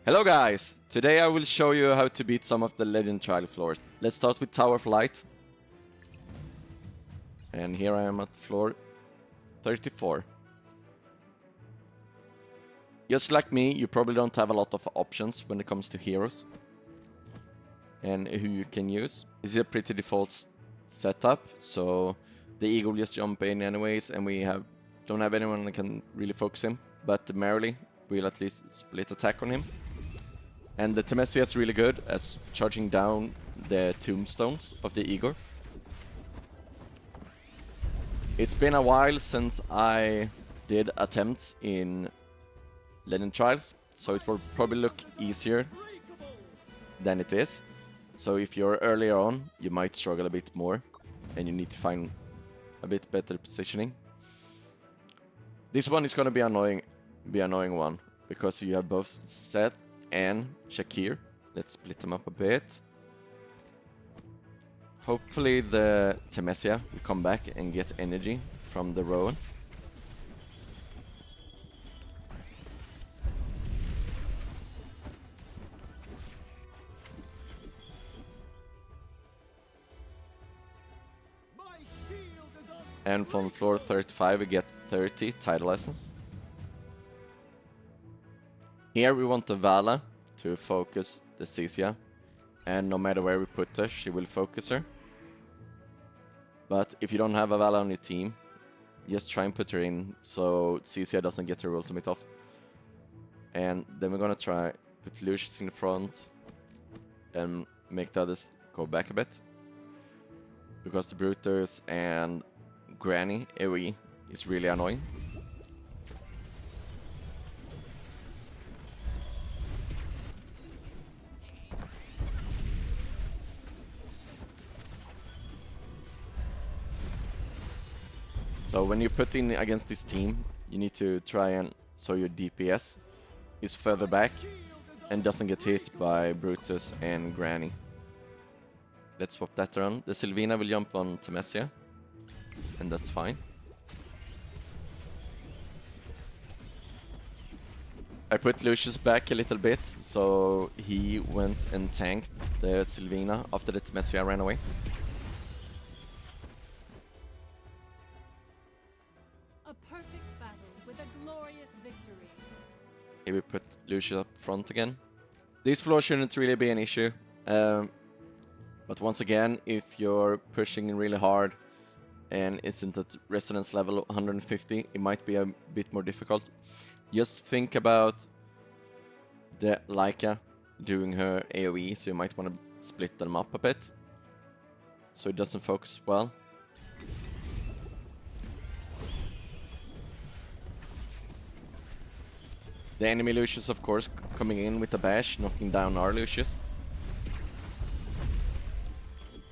Hello guys! Today I will show you how to beat some of the Legend Child floors. Let's start with Tower of Light. And here I am at floor 34. Just like me, you probably don't have a lot of options when it comes to heroes and who you can use. This is a pretty default setup, so the eagle will just jump in anyways, and we don't have anyone that can really focus him, but Merrily will at least split attack on him. And the Temesia is really good as charging down the tombstones of the Igor. It's been a while since I did attempts in Legend Trials, so it will probably look easier than it is. So if you're earlier on, you might struggle a bit more and you need to find a bit better positioning. This one is gonna be annoying one because you have both Seth and Shakir. Let's split them up a bit. Hopefully the Temesia will come back and get energy from the Rowan. And from floor 35 we get 30 title lessons. Here we want the Vala to focus the Zacess, and no matter where we put her, she will focus her. But if you don't have a Vala on your team, just try and put her in so Zacess doesn't get her ultimate off. And then we're gonna try put Lucius in the front and make the others go back a bit. Because the Brutus and Granny AoE is really annoying. So when you put in against this team, you need to try and so your DPS is further back and doesn't get hit by Brutus and Granny. Let's swap that around. The Sylvina will jump on Temesia, and that's fine. I put Lucius back a little bit, so he went and tanked the Sylvina after the Temesia ran away. A perfect battle with a glorious victory. Here we put Lucius up front again. This floor shouldn't really be an issue. But once again, if you're pushing really hard and isn't at resonance level 150, it might be a bit more difficult. Just think about the Leica doing her AoE, so you might want to split them up a bit so it doesn't focus well. The enemy Lucius, of course, coming in with a bash, knocking down our Lucius.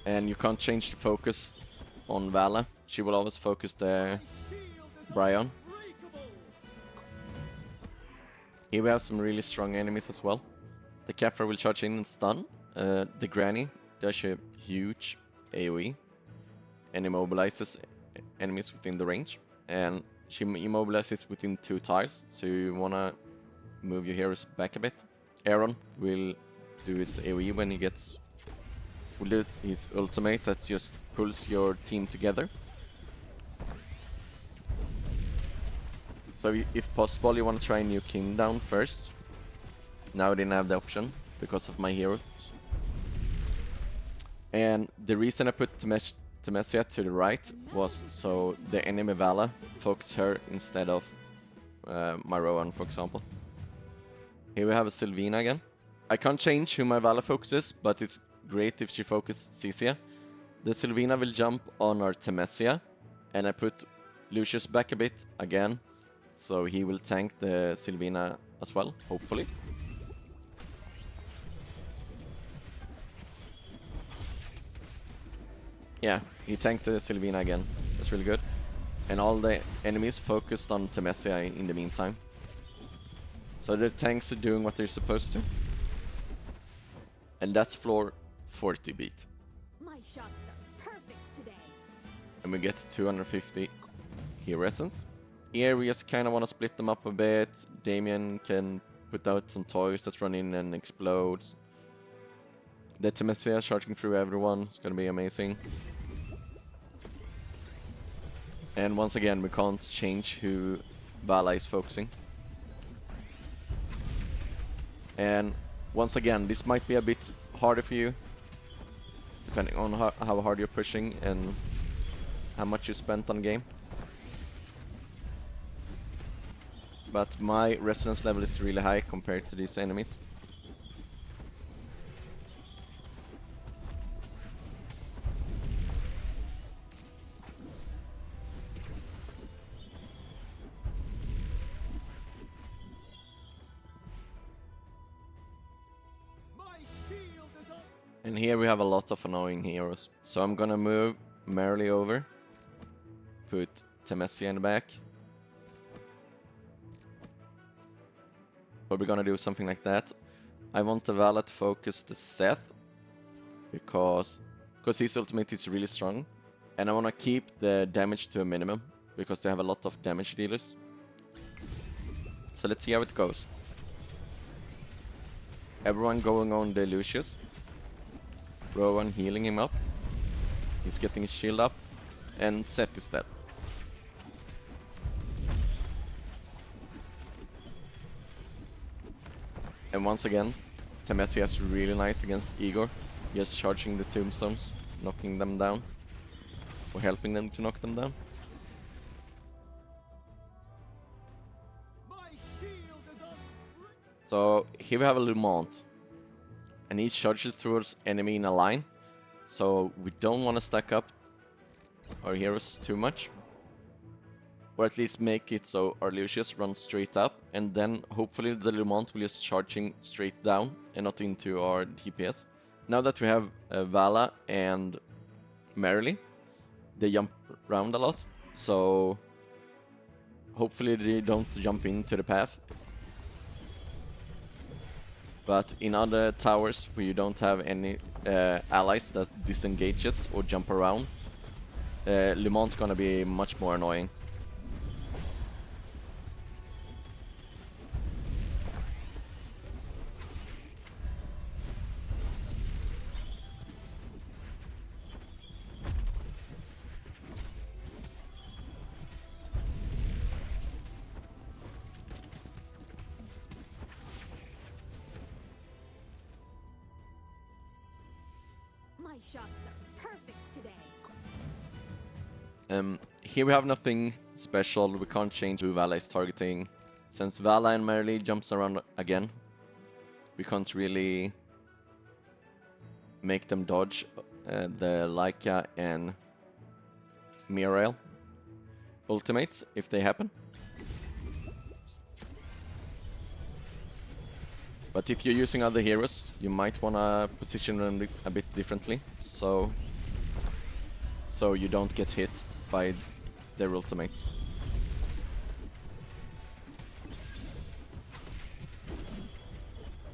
And you can't change the focus on Vala. She will always focus the Bryon. Here we have some really strong enemies as well. The Kefra will charge in and stun. The Granny does a huge AoE and immobilizes enemies within the range. And she immobilizes within 2 tiles, so you wanna move your heroes back a bit. Aaron will do his AoE when he will do his ultimate that just pulls your team together. So if possible, you want to try and nuke him down first. Now I didn't have the option because of my heroes. And the reason I put Temesia to the right was so the enemy Vala focus her instead of my Rowan, for example. Here we have a Sylvina again. I can't change who my Vala focuses, but it's great if she focuses Zacess. The Sylvina will jump on our Temesia, and I put Lucius back a bit again, so he will tank the Sylvina as well, hopefully. Yeah, he tanked the Sylvina again. That's really good. And all the enemies focused on Temesia in the meantime. So the tanks are doing what they're supposed to. And that's floor 40 beat. My shots are perfect today. And we get 250 hero essence. Here we just kind of want to split them up a bit. Damien can put out some toys that run in and explodes. The Temesia charging through everyone. It's gonna be amazing. And once again, we can't change who Vala is focusing. And once again, this might be a bit harder for you, depending on how hard you're pushing and how much you spent on game. But my resonance level is really high compared to these enemies. And here we have a lot of annoying heroes. So I'm gonna move Merrily over, put Temesia in the back. Or we're gonna do something like that. I want the Vala to focus the Seth, because his ultimate is really strong. And I wanna keep the damage to a minimum, because they have a lot of damage dealers. So let's see how it goes. Everyone going on the Lucius. Rowan healing him up. He's getting his shield up. And Seth is dead. And once again, Temesia is really nice against Igor. Just charging the tombstones, knocking them down. Or helping them to knock them down. So here we have a Lumont. And he charges towards enemy in a line. So we don't want to stack up our heroes too much. Or at least make it so our Lucius runs straight up. And then hopefully the Lumont will just charging straight down and not into our DPS. Now that we have Vala and Merrily, they jump around a lot. So hopefully they don't jump into the path. But in other towers where you don't have any allies that disengages or jump around, Lumont's gonna be much more annoying. My shots are perfect today. Here we have nothing special. We can't change who Vala is targeting. Since Vala and Merrily jumps around again, we can't really make them dodge the Laika and Mirail ultimates if they happen. But if you're using other heroes, you might wanna position them a bit differently, so you don't get hit by their ultimates.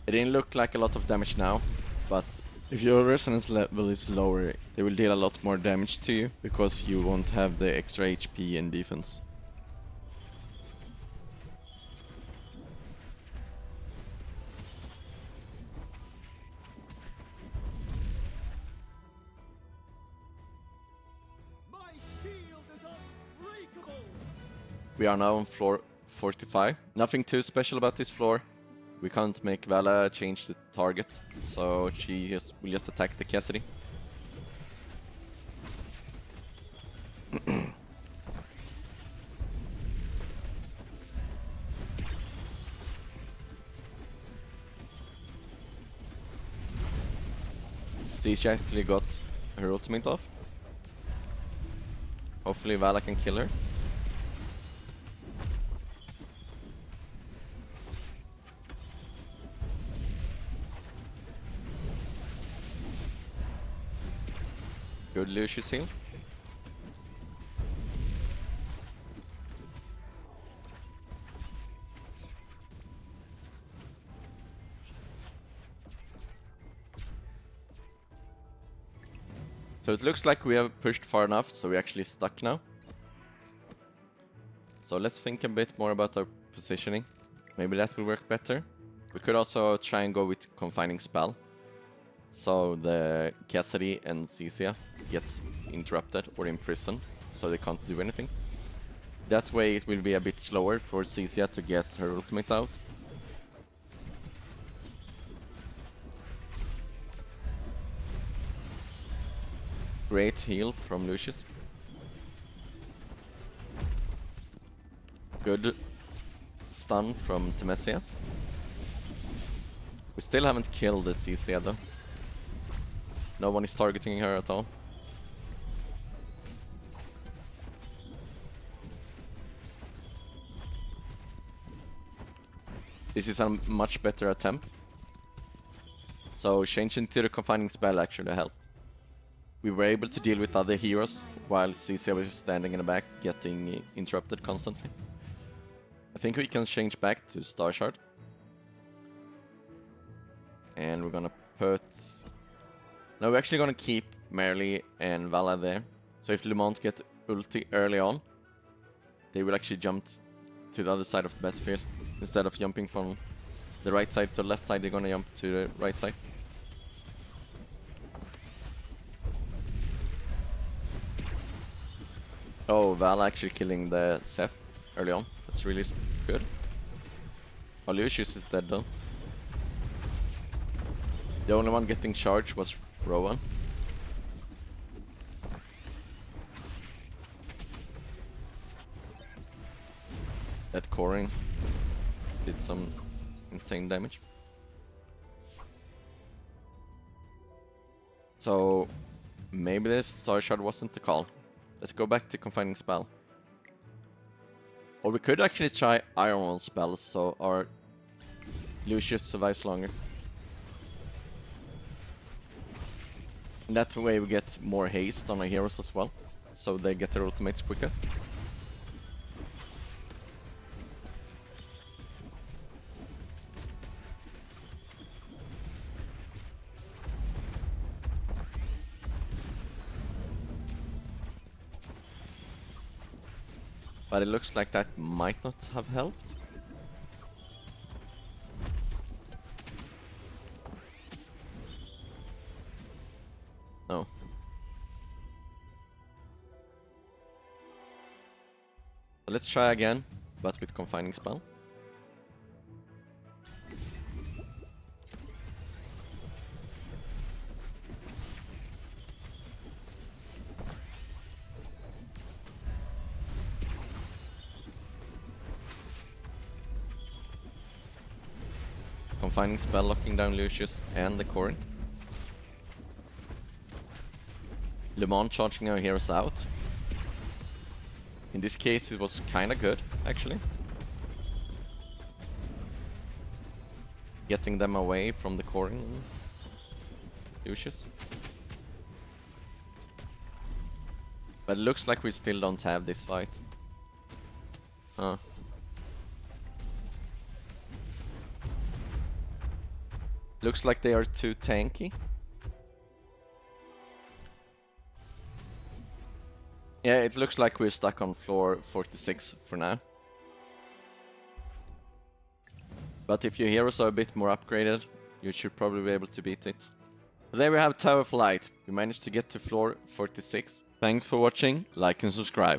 It didn't look like a lot of damage now, but if your resonance level is lower, they will deal a lot more damage to you, because you won't have the extra HP and defense. We are now on floor 45. Nothing too special about this floor. We can't make Vala change the target, so she will just attack the Cassidy. She actually got her ultimate off. Hopefully Vala can kill her. Good Lucius heal. So it looks like we have pushed far enough, so we're actually stuck now. So let's think a bit more about our positioning. Maybe that will work better. We could also try and go with Confining Spell. So the Cassidy and Zacess gets interrupted or imprisoned, so they can't do anything. That way it will be a bit slower for Zacess to get her ultimate out. Great heal from Lucius. Good stun from Temesia. We still haven't killed the Zacess though. No one is targeting her at all. This is a much better attempt. So changing to the Confining Spell actually helped. We were able to deal with other heroes while Zacess was standing in the back getting interrupted constantly. I think we can change back to Star Shard. And we're gonna put... No, we're actually gonna keep Merely and Vala there. So if Lemont get ulti early on, they will actually jump to the other side of the battlefield. Instead of jumping from the right side to the left side, they're gonna jump to the right side. Oh, Vala actually killing the Seth early on. That's really good. Oh, Lucius is dead though. The only one getting charged was Rowan. That coring did some insane damage. So maybe this Star Shard wasn't the call. Let's go back to Confining Spell. Or we could actually try Iron Wall spells so our Lucius survives longer. And that way we get more haste on our heroes as well, so they get their ultimates quicker. But it looks like that might not have helped. No. So let's try again, but with Confining Spell. Confining Spell locking down Lucius and the Corin. Lemon charging our heroes out. In this case it was kinda good, actually. Getting them away from the Corin and Lucius. But it looks like we still don't have this fight. Huh. Looks like they are too tanky. Yeah, it looks like we're stuck on floor 46 for now. But if your heroes are a bit more upgraded, you should probably be able to beat it. So there we have Tower of Light. We managed to get to floor 46. Thanks for watching, like and subscribe.